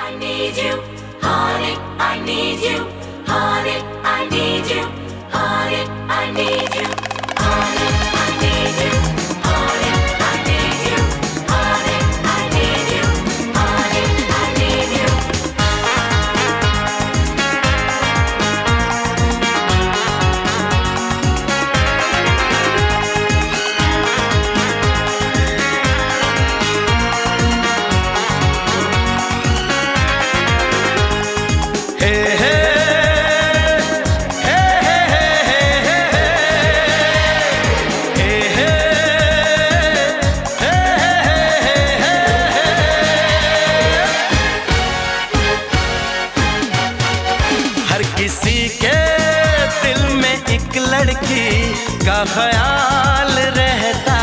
I need you, honey, I need you, honey, I need you, honey, I need you, honey, I need you, honey, I need you, honey, I need you, honey, I need you. किसी के दिल में एक लड़की का ख्याल रहता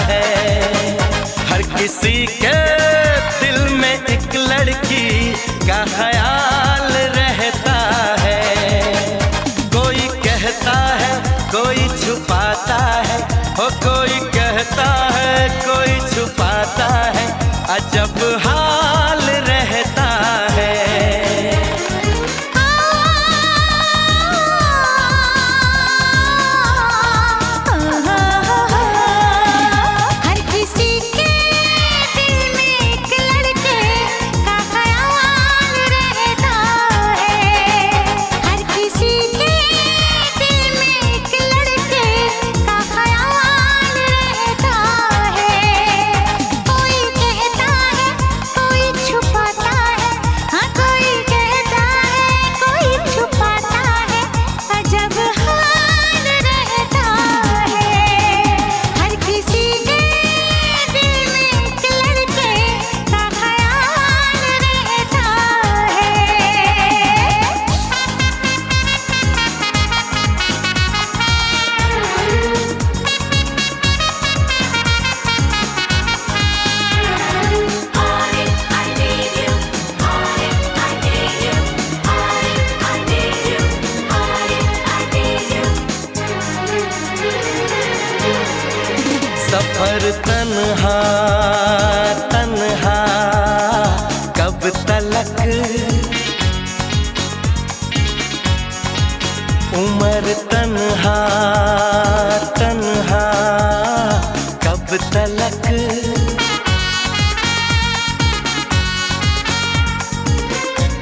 है। हर किसी के दिल में एक लड़की का ख्याल रहता है। कोई कहता है, कोई छुपाता है, हो कोई कहता है, कोई छुपाता है, अजब हाल रहता है। सफर तन्हा तन्हा कब तलक, उम्र तन्हा तन्हा कब तलक।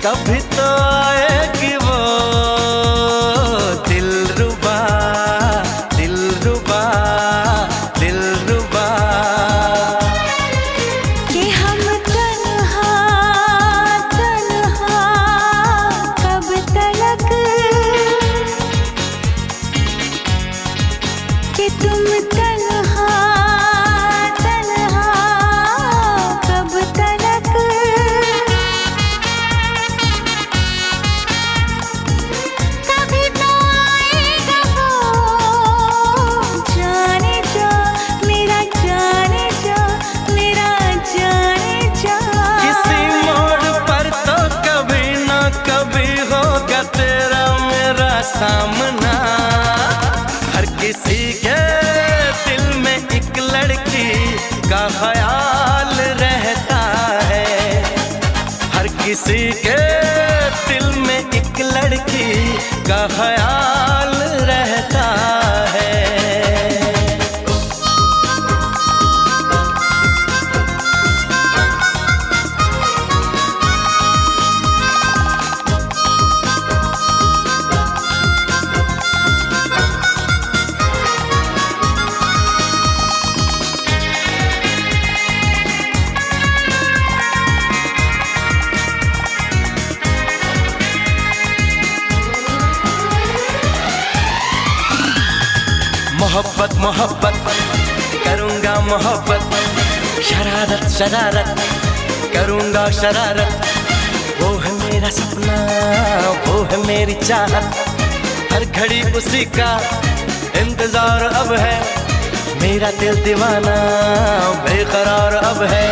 कभी तो आएगी वो दिलरुबा दिलरुबा दिलरुबा कि हम तन्हा तन्हा कब तलक, कि तुम तन्हा तन्हा कब तलक। कभी तो आएगा वो जाने जा, मेरा जाने जा, मेरा जाने जा। किसी मोड़ पर तो कभी ना कभी होगा तेरा मेरा सामना। हर किसी के दिल में एक लड़की का ख्याल रहता है। हर किसी के दिल में एक लड़की का ख्याल रहता है। मोहब्बत मोहब्बत करूँगा मोहब्बत, शरारत शरारत करूँगा शरारत। वो है मेरा सपना, वो है मेरी चाहत, हर घड़ी उसी का इंतजार अब है। मेरा दिल दीवाना बेकरार अब है।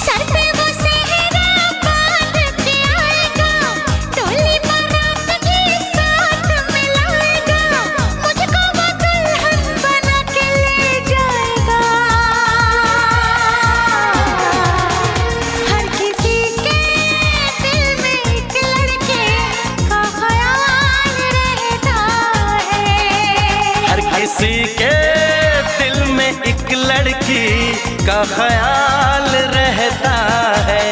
सर पे वो सेहरा बांध के आएगा, डोली बारात के साथ मिलाएगा, मुझको वो दुल्हन बना के ले जाएगा। हर किसी के का ख्याल रहता है।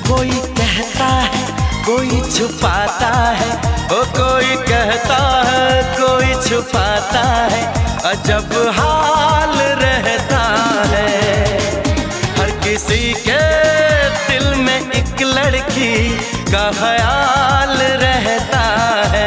कोई कहता है कोई छुपाता है, ओ कोई कहता है कोई छुपाता है, अजब हाल रहता है। हर किसी के दिल में एक लड़की का ख्याल रहता है।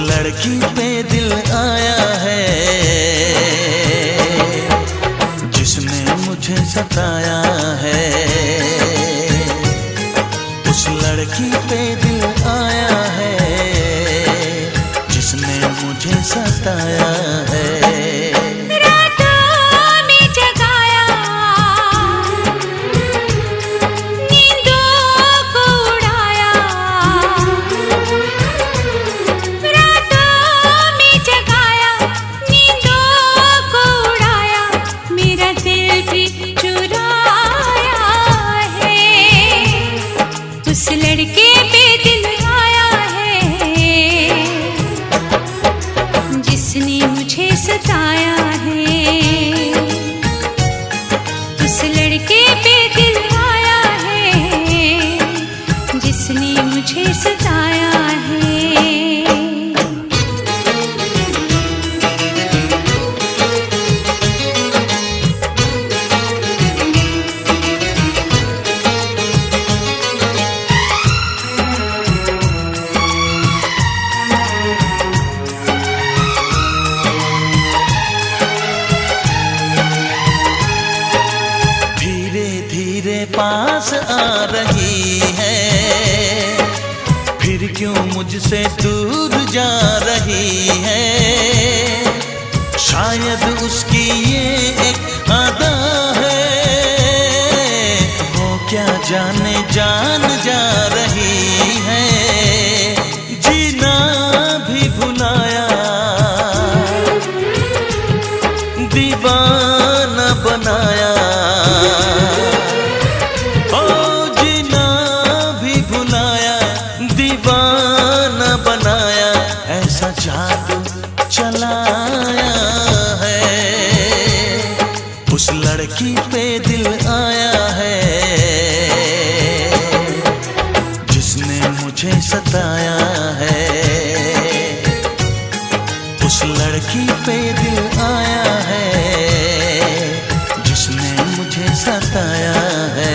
लड़की पे दिल आया है जिसने मुझे सताया है। उस लड़की पे दिल आया है जिसने मुझे सताया है। उस लड़के पे दिल आया है जिसने मुझे सताया है। उस लड़के पे दिल आया है जिसने मुझे सताया है। पास आ रही है फिर क्यों मुझसे दूर जा रही है। शायद उसकी ये एक अदा है, वो क्या जाने जान जा रही है। जीना भी भुलाया दीवाना बनाया, ऐसा जादू चलाया है। उस लड़की पे दिल आया है जिसने मुझे सताया है। उस लड़की पे दिल आया है जिसने मुझे सताया है।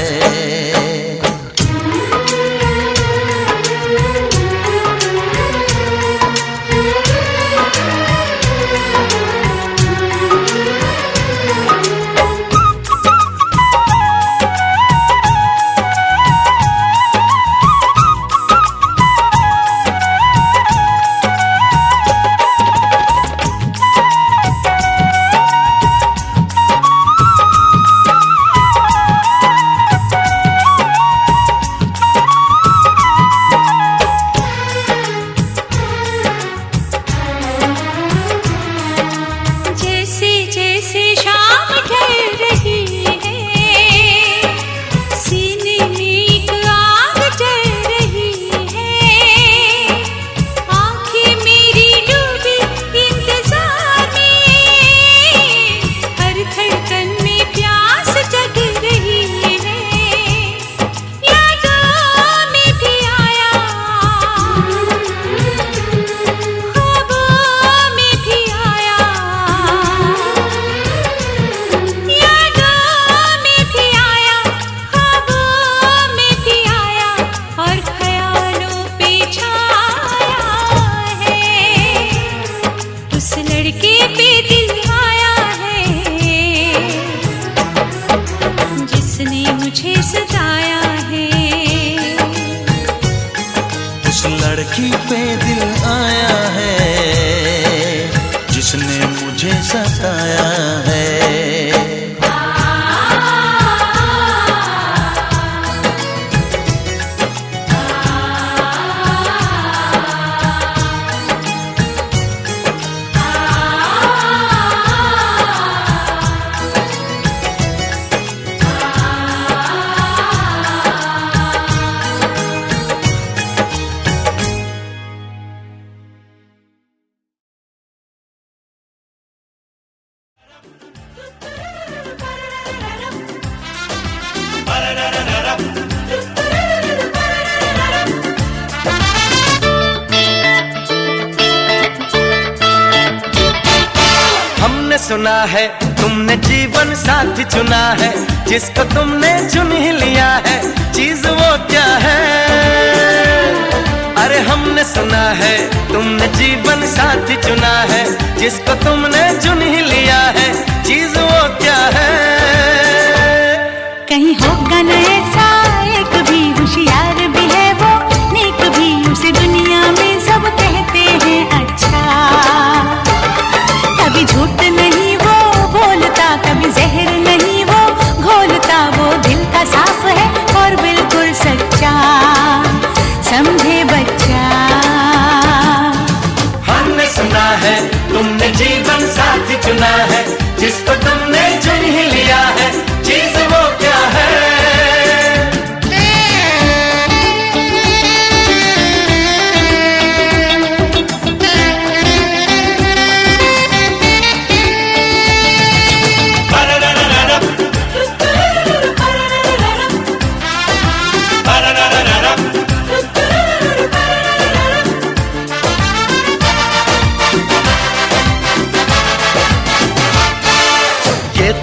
लड़की पे दिल आया है जिसने मुझे सताया है। हमने सुना है तुमने जीवन साथी चुना है, जिसको तुमने चुन ही लिया है, चीज वो क्या है? अरे हमने सुना है तुमने जीवन साथी चुना है, जिसको तुमने चुन ही लिया है, चीज वो क्या है? कहीं होगा न ऐसा एक भी, होशियार भी है वो, नेक भी, उसे दुनिया में सब कहते हैं अच्छा। कभी झूठ नहीं वो बोलता, कभी जहर नहीं वो घोलता, वो दिल का साफ है और बिल्कुल सच्चा, समझे बच्चा। हमने सुना है तुमने जीवन साथी चुना है, जिसको तुमने चुन ही लिया है, चीज वो क्या है?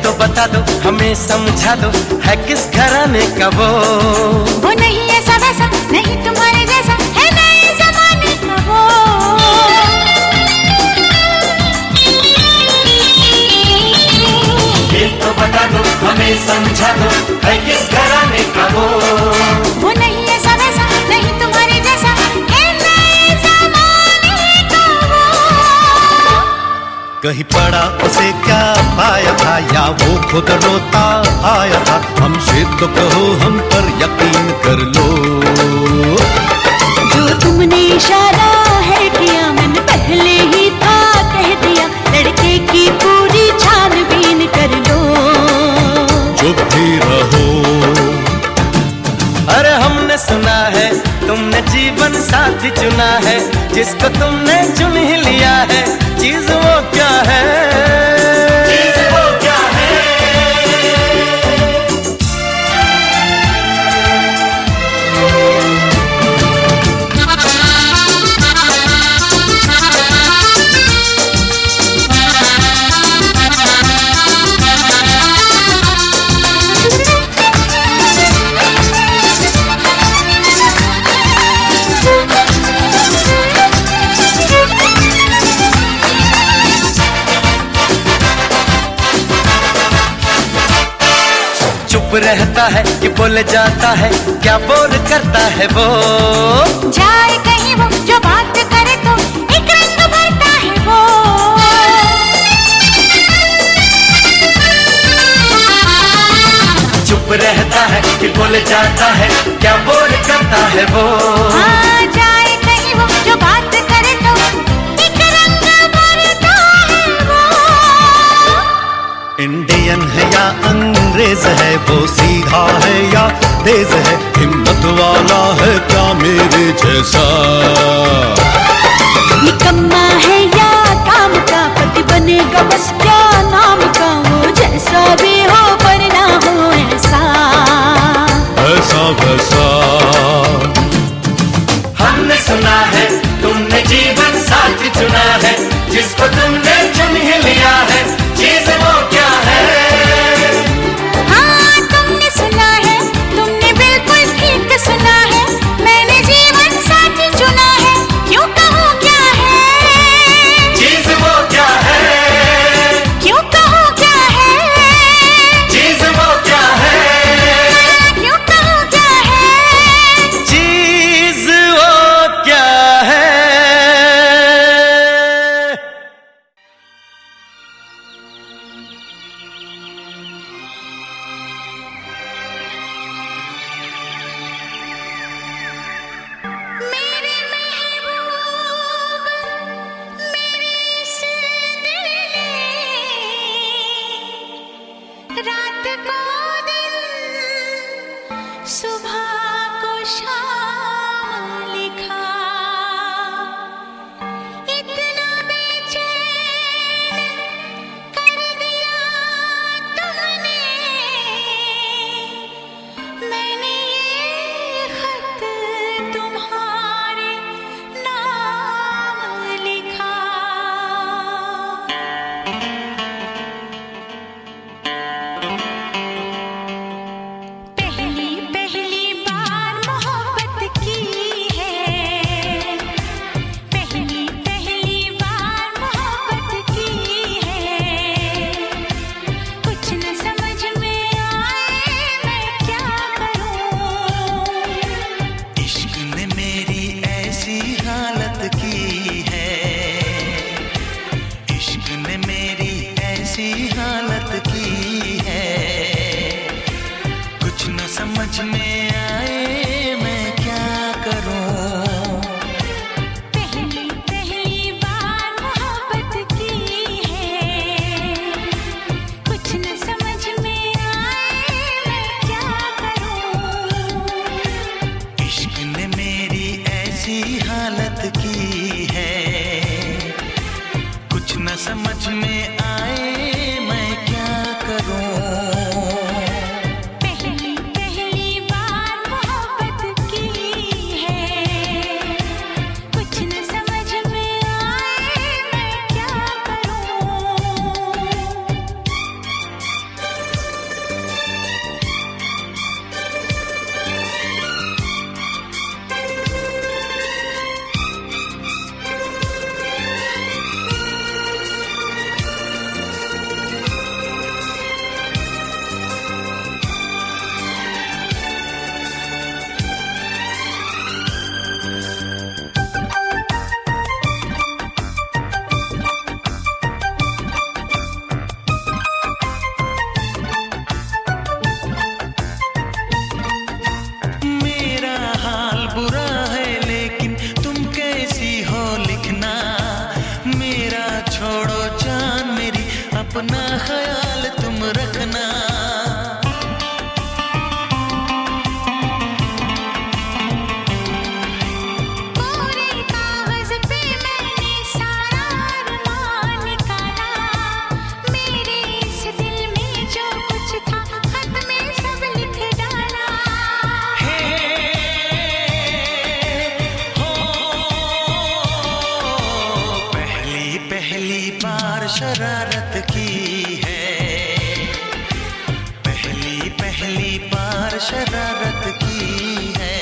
तो बता दो, हमें समझा दो, है किस घराने का वो? वो नहीं ऐसा वैसा, नहीं तुम्हारे जैसा, है नए जमाने का वो। ये तो बता दो, हमें समझा दो, है किस घराने का वो? वो नहीं ऐसा वैसा, नहीं तुम्हारे जैसा, है नए जमाने का वो। कहीं पड़ा उसे क्या पाया था, या वो खुद रोता आया था, हमसे तो कहो, हम पर यकीन कर लो। जो तुमने इशारा है किया, मैंने पहले ही था कह दिया, लड़के की पूरी छानबीन कर लो। चुप भी रहो। अरे हमने सुना है तुमने जीवन साथी चुना है, जिसको तुमने चुन ही लिया है, चीज वो क्या है? चीज वो क्या है? चुप रहता है कि बोले जाता है, क्या बोल करता है वो? जाए कहीं वो, जो बात करे तो एक रंग भरता है वो। चुप रहता है कि बोले जाता है, क्या बोल करता है वो? हाँ, जाए कहीं वो, जो बात करे तो एक रंग भरता है वो। इंडियन है या अंग्रेज है, वो सीधा है या तेज है, हिम्मत वाला है क्या मेरे जैसा? निकम्मा है या काम का, पति बनेगा बस क्या नाम का, वो जैसा भी हो पर ना हो ऐसा, ऐसा वैसा। हमने सुना है तुमने जीवन साथी चुना है, जिसको तुमने चुन ही लिया है, चीज वो क्या है? हाँ, तुमने सुना है, तुमने बिल्कुल ठीक सुना है, मैंने जीवन साथी चुना है, क्यों कहूँ क्या है? चीज वो क्या है? क्यों कहूँ क्या है? चीज वो क्या है? क्यों कहूँ क्या है? बुरा है लेकिन तुम कैसी हो लिखना, मेरा छोड़ो जान मेरी, अपना ख्याल तुम रखना। पहली बार शरारत की है, पहली बार शरारत की है,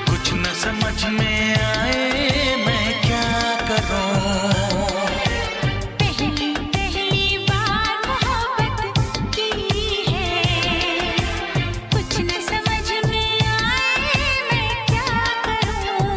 कुछ न समझ में आए मैं क्या करूं। पहली बार मोहब्बत की है, कुछ न समझ में आए मैं क्या करूं।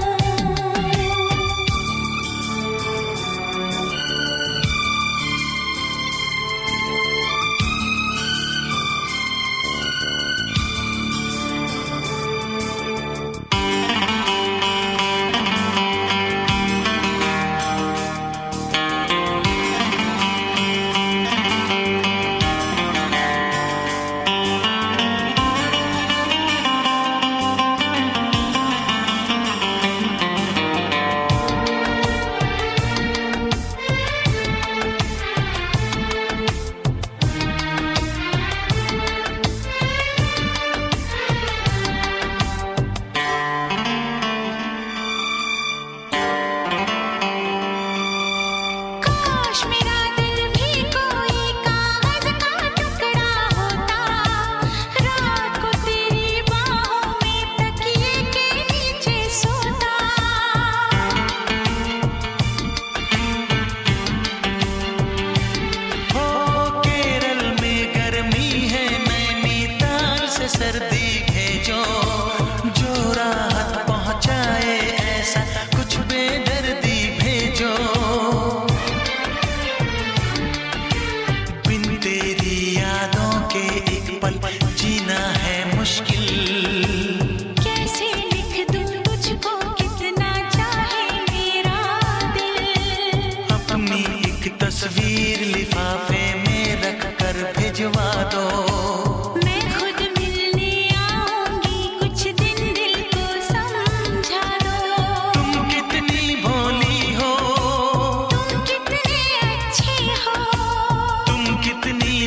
सर्दी भेजो जो राहत पहुंचाए, ऐसा कुछ बेदर्दी भेजो। बिन तेरी यादों के एक पल जीना है मुश्किल, कैसे लिख दूं तुझको कितना चाहे मेरा दिल। अपनी एक तस्वीर लिफाफे में रख कर भिजवा दो।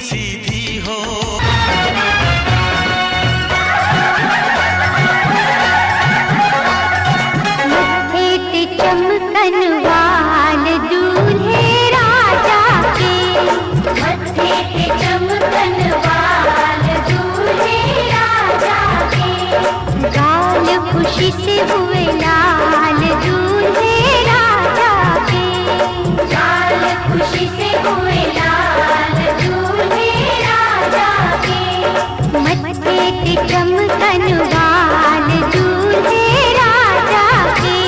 सीधी हो मत्थे चमकन वाल दूल्हे राजा के, मत्थे चमकन वाल दूल्हे राजा के, गाल खुशी से हुए लाल दूल्हे राजा के, गाल खुशी से हुए लाल दूल्हे राजा के, मत्थे चमकन वाल दूल्हे राजा के।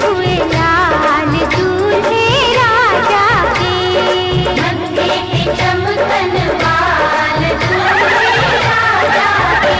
हुए लाल दूल्हे राजा के। मत्थे पे चमकन वाल दूल्हे राजा के।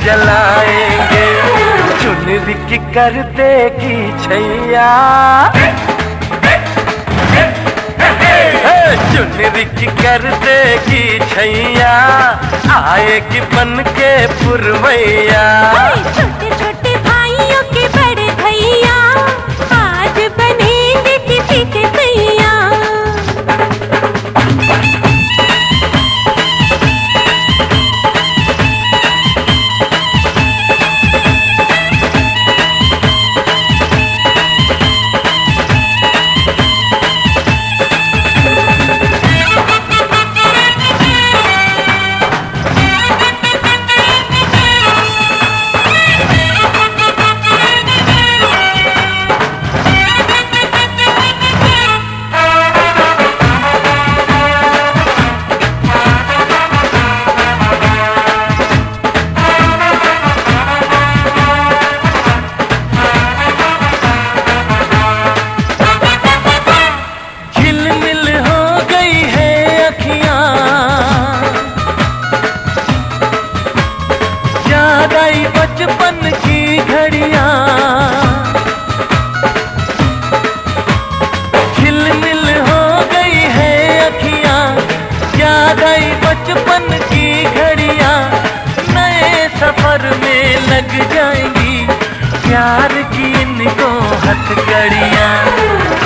जलाएंगे चुनरी की कर देगी छैया। चुनरी की कर देगी छैया आएगी बन के पुरवैया। छोटे छोटे भाइयों के बड़े भैया आज बनेंगे किसी के भैया। बचपन की घड़ियां झिलमिल हो गई है अखियां। याद आई बचपन की घड़ियां नए सफर में लग जाएंगी प्यार की इनको हथकड़ियां।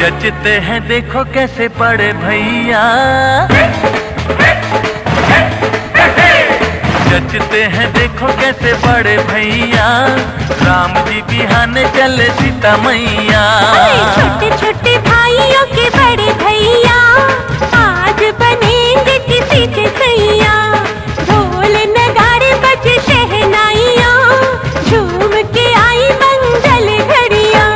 जचते हैं देखो कैसे बड़े भैया। जचते हैं देखो कैसे बड़े भैया राम जी बिहाने चले सीता मैया। छोटे छोटे भाइयों के बड़े भैया आज बनेंगे किसी के सैया। ढोल नगाड़े बजे शहनाइयाँ झूम के आई मंगल घड़ियाँ।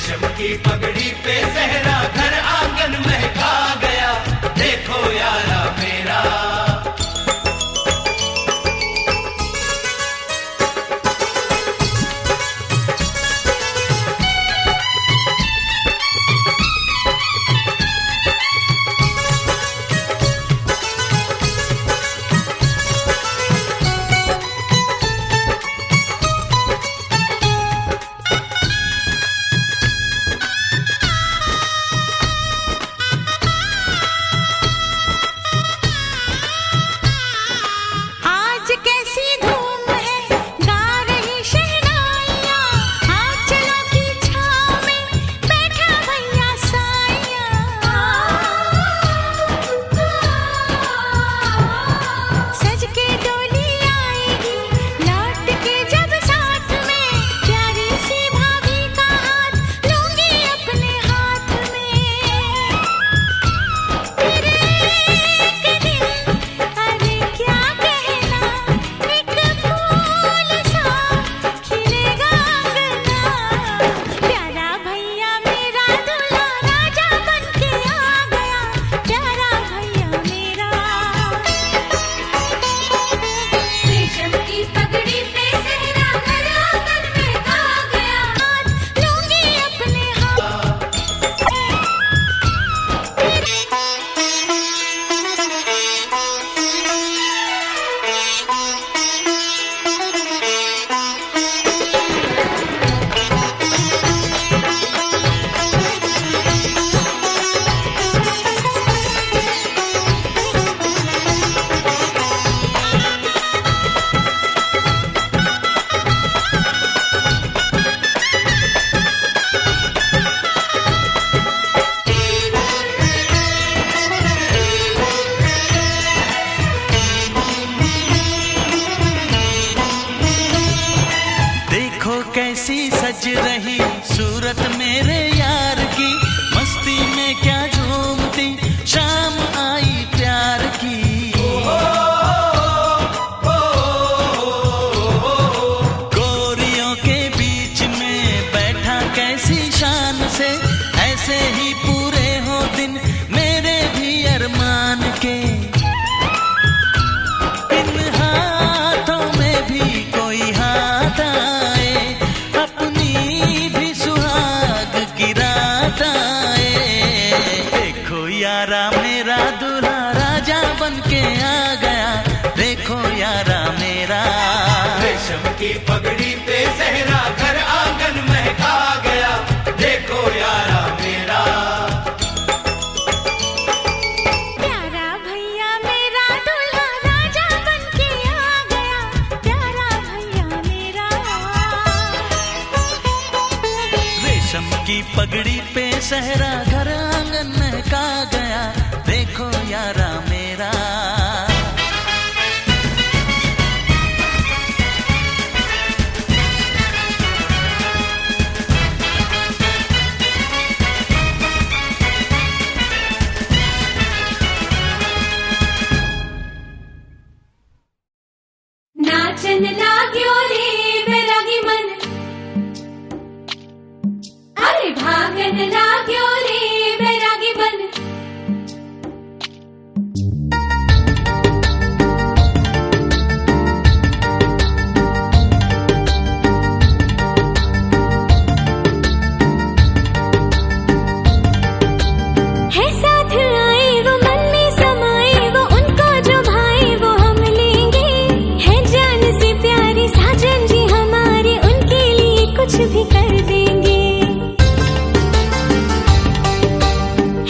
रेशम की पगड़ी पे सहरा घर आंगन महका गया, देखो यारा मेरा। आज कैसी धूम है, गा रही शहनाइयाँ, आज चलो की छाँव में बैठा भैया साइयाँ। सज के डोली आएगी, लौट के जब साथ में, प्यारी सी भाभी का हाथ लूंगी अपने हाथ में। फिर एक दिन, अरे क्या कहना, एक फूल सा खिलेगा अंगना, प्यारा भैया मेरा दूल्हा राजा बन के आ गया, प्यारा भैया मेरा। रेशम की पगड़ी पे सहरा घर आंगन महका गया, हाथ लूंगी अपने हाथ। देखो कैसी सज रही सूरत मेरे यार की, मस्ती में क्या झूमती शाम आई प्यार की। गोरियों के बीच में बैठा कैसी शान से, ऐसे ही पूरे हो दिन मेरे भी अरमान के। इन हाथों में भी कोई हाथ आए, अपनी भी सुहाग की रात आए। देखो यारा मेरा दूल्हा राजा बन के आ गया, देखो यारा मेरा। रेशम की पगड़ी पे सहरा घर आंगन महका गया, देखो यारा मेरा। प्यारा भैया मेरा दूल्हा राजा बन के आ गया, प्यारा भैया मेरा। रेशम की पगड़ी पे सहरा घर आंगन महका गया, देखो यारा मेरा। नाचन लाग्यो रे बैरागी मन, अरे भागन लाग्यो रे बैरागी मन। है साथ आए वो मन में समाए, वो उनको जो भाए वो हम लेंगे। है जान से प्यारे साजन जी हमारे, उनके लिए कुछ भी कर देंगे।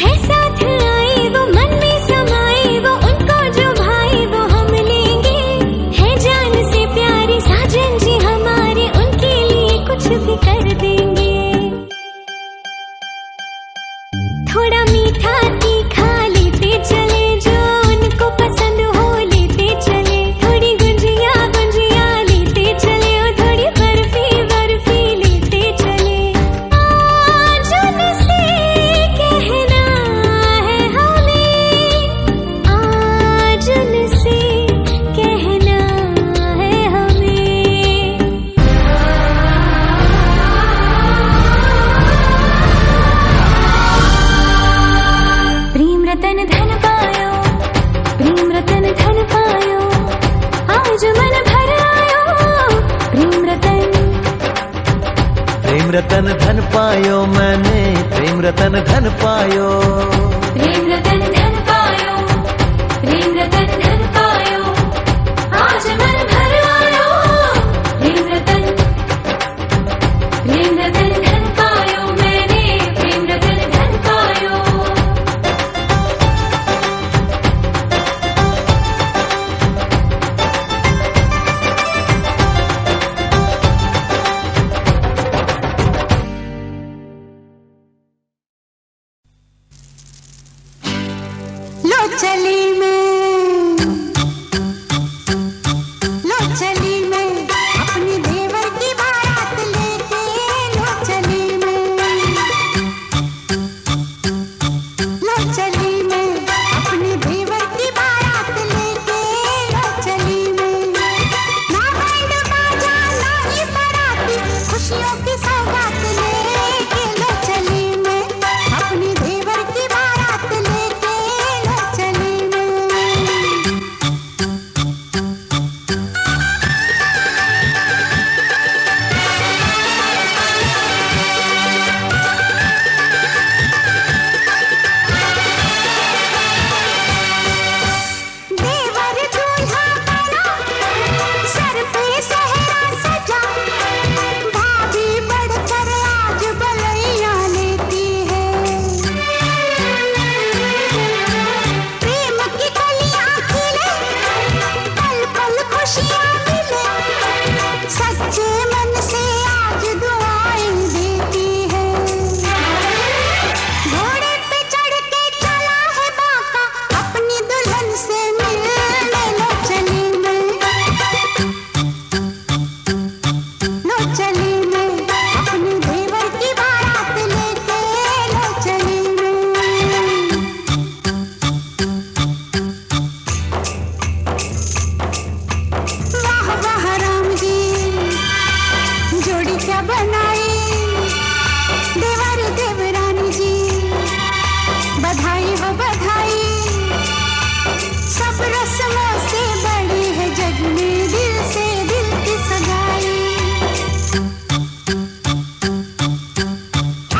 है साथ आए वो मन में समाए, वो उनको जो भाए वो हम लेंगे। है जान से प्यारे साजन जी हमारे, उनके लिए कुछ भी कर देंगे। थोड़ा मीठा तीखा लेते चले, जो उनको पसंद हो लेते चले। थोड़ी गुंजिया गुंजिया लेते चले, और थोड़ी बर्फी बर्फी लेते चले। आज उनसे कहना है हमें, आज उनसे कहना है हमें। प्रेम रतन धन पायो मैंने, प्रेम रतन धन पायो। प्रेम रतन धन पायो, प्रेम रतन धन पायो, आज मन भर आयो। प्रेम रतन धन पायो मैंने, प्रेम रतन धन पायो। लो चली मैं, लो चली मैं अपनी देवर की बारात लेके। लो चली मैं, लो चली मैं अपनी देवर की बारात लेके। लो चली मैं, ना बैंड बाजा ना ही बाराती, खुशियों की सौगात लेके। लो चली मैं अपनी देवर की बारात लेके। लो चली मैं। देवर दूल्हा बना, सर पे सेहरा सजा, भाभी बढ़कर आज बलैया लेती है। प्रेम की कलियां खिले, पल पल खुशियां मिले, सच्चे मन से आज दुआएं देती है। घोड़े पे चढ़ के चला है बाका, अपनी दुल्हन से मिलने। लो चली मैं, लो चली मैं अपनी देवर की बारात लेके। लो चली मैं। वाह वाह राम जी, जोड़ी क्या बनाई, देवर देवरानी जी, बधाई हो बधाई। सब रस्मों से बड़ी है जग में दिल से दिल की सगाई।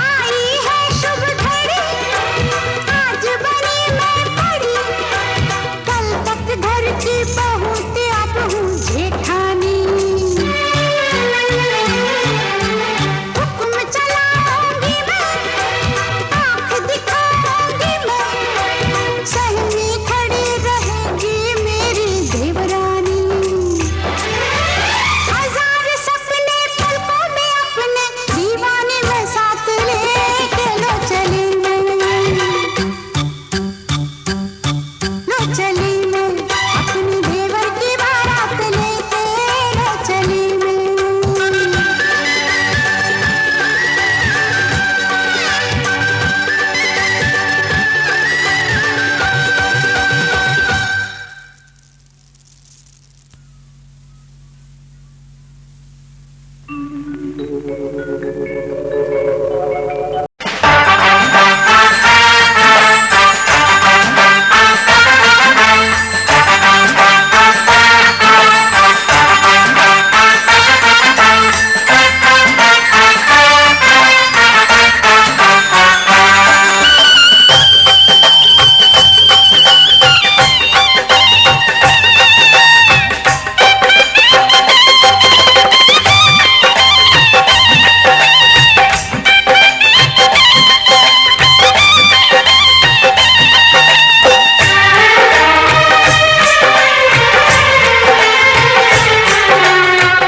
आई है शुभ घड़ी, आज बनी मैं बड़ी, कल तक घर की बहू थी अब हूँ जेठानी। हुक्म चलाऊंगी मैं, आँख दिखाऊंगी मैं, सहमी खड़ी रहेगी मेरी देवरानी। हजार सपने पलकों में अपने, दीवाने में साथ लेके। लो चली मैं, लो चली मैं अपनी देवर की बारात लेके। लो चली मैं।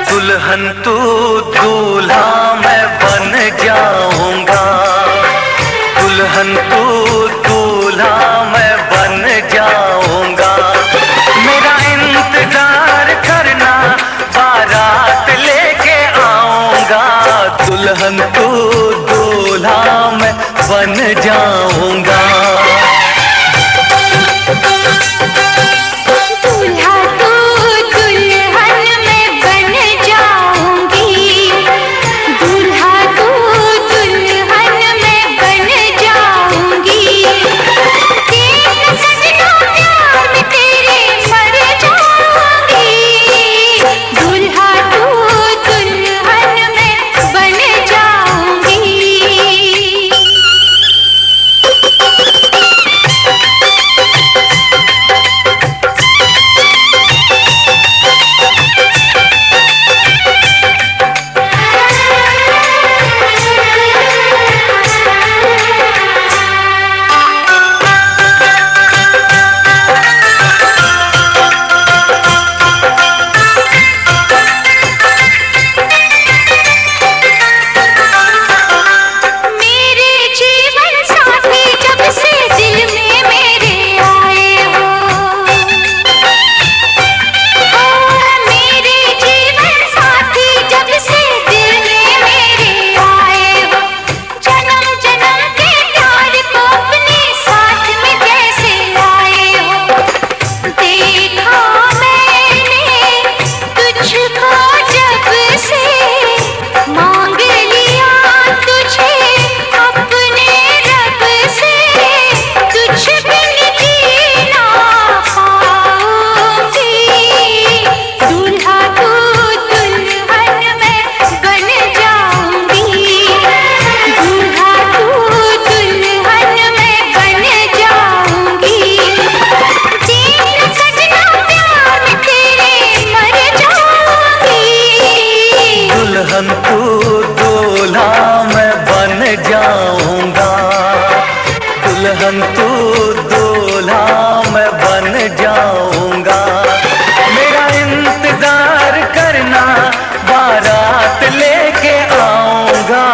दुल्हन तू दूल्हा मैं बन जाऊंगा, दुल्हन तू दूल्हा मैं बन जाऊंगा। मेरा इंतजार करना, बारात लेके आऊंगा। दुल्हन तू दूल्हा मैं बन जाऊंगा। दूल्हा तू दुल्हन में बन जाऊंगी, दूल्हा तू दुल्हन में बन जाऊंगी। तेरे सजना प्यार में तेरे मर जाऊंगी। दूल्हा तू दुल्हन में बन जाऊंगी। जाऊंगा। दुल्हन तू दूल्हा मैं बन जाऊंगा। मेरा इंतजार करना, बारात लेके आऊंगा।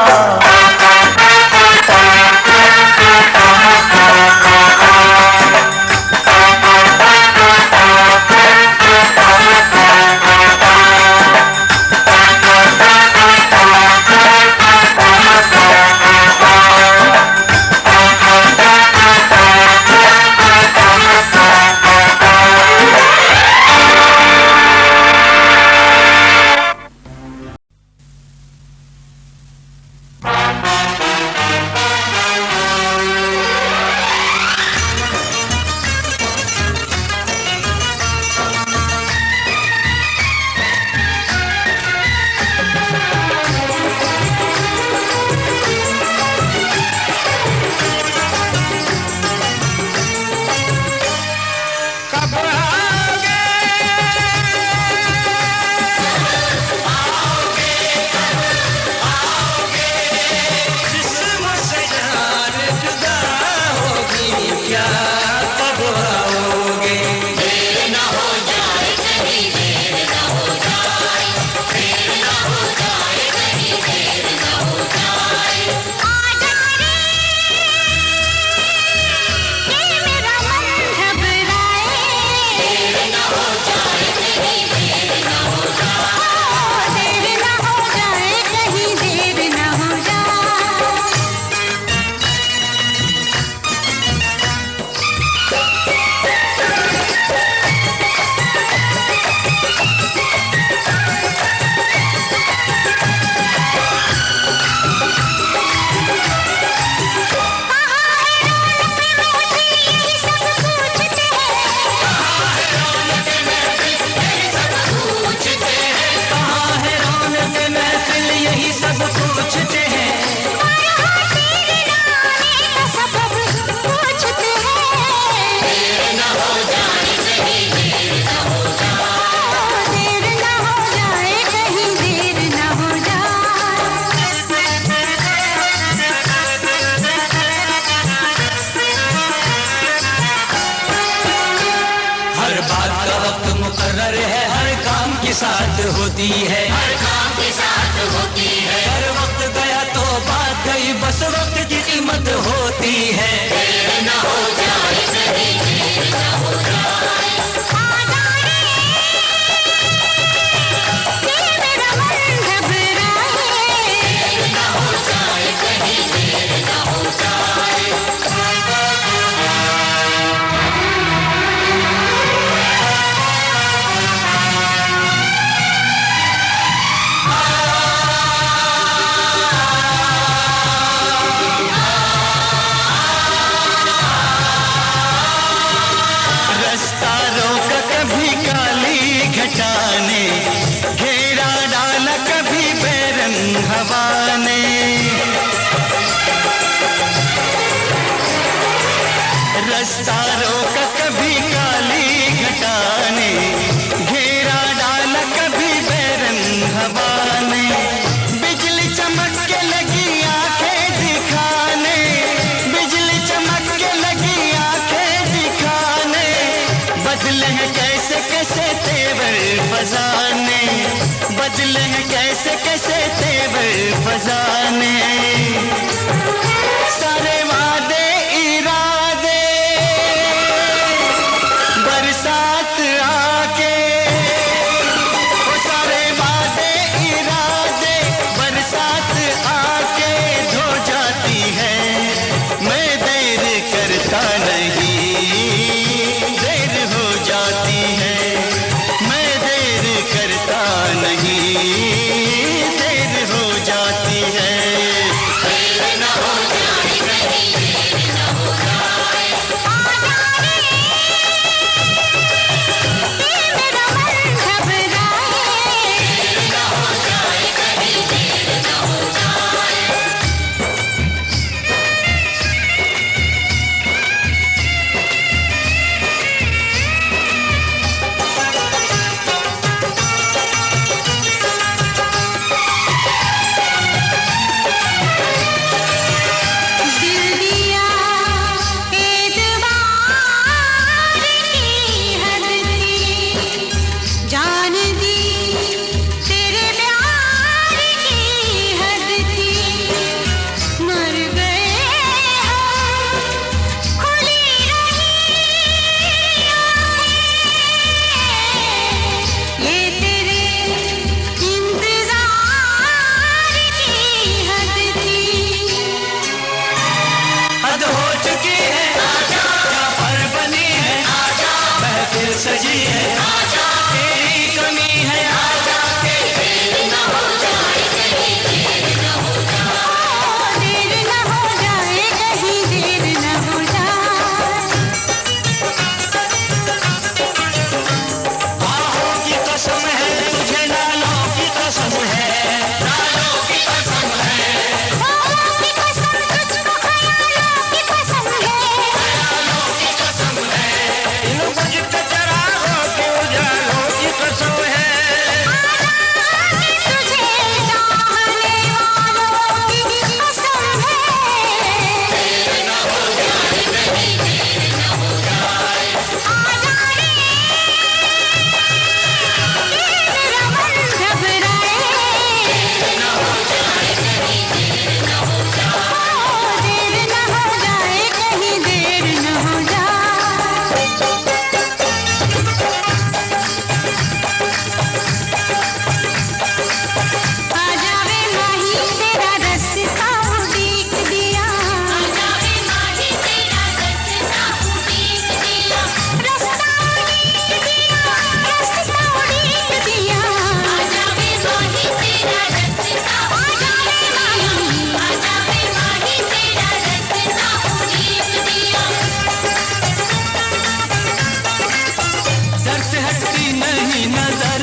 साथ होती है, हर काम के साथ होती है। हर वक्त गया तो बात गई, बस वक्त की कीमत होती है। देर न हो जाए कहीं, देर न हो जाए। मेरा मन घबराए, देर न हो जाए कहीं, देर न हो जाए। रास्ता रोका कभी काली घटा ने, घेरा डाला कभी बैरंग हवा ने। रास्ता रोका कभी काली घटा ने, घेरा डाला कभी बैरंग हवा ने। बिजली चमक के लगी आंखें दिखाने, बिजली चमक के लगी आंखें दिखाने। बदले हैं कैसे कैसे तेवर फजाने, बदले हैं कैसे कैसे तेवर फजाने। सारे वादे इरादे बरसात आके, वो सारे वादे इरादे बरसात आके धो जाती है। मैं देर करता नहीं, देर हो जाती है। मैं देर करता नहीं, देर हो जाती है। देर है।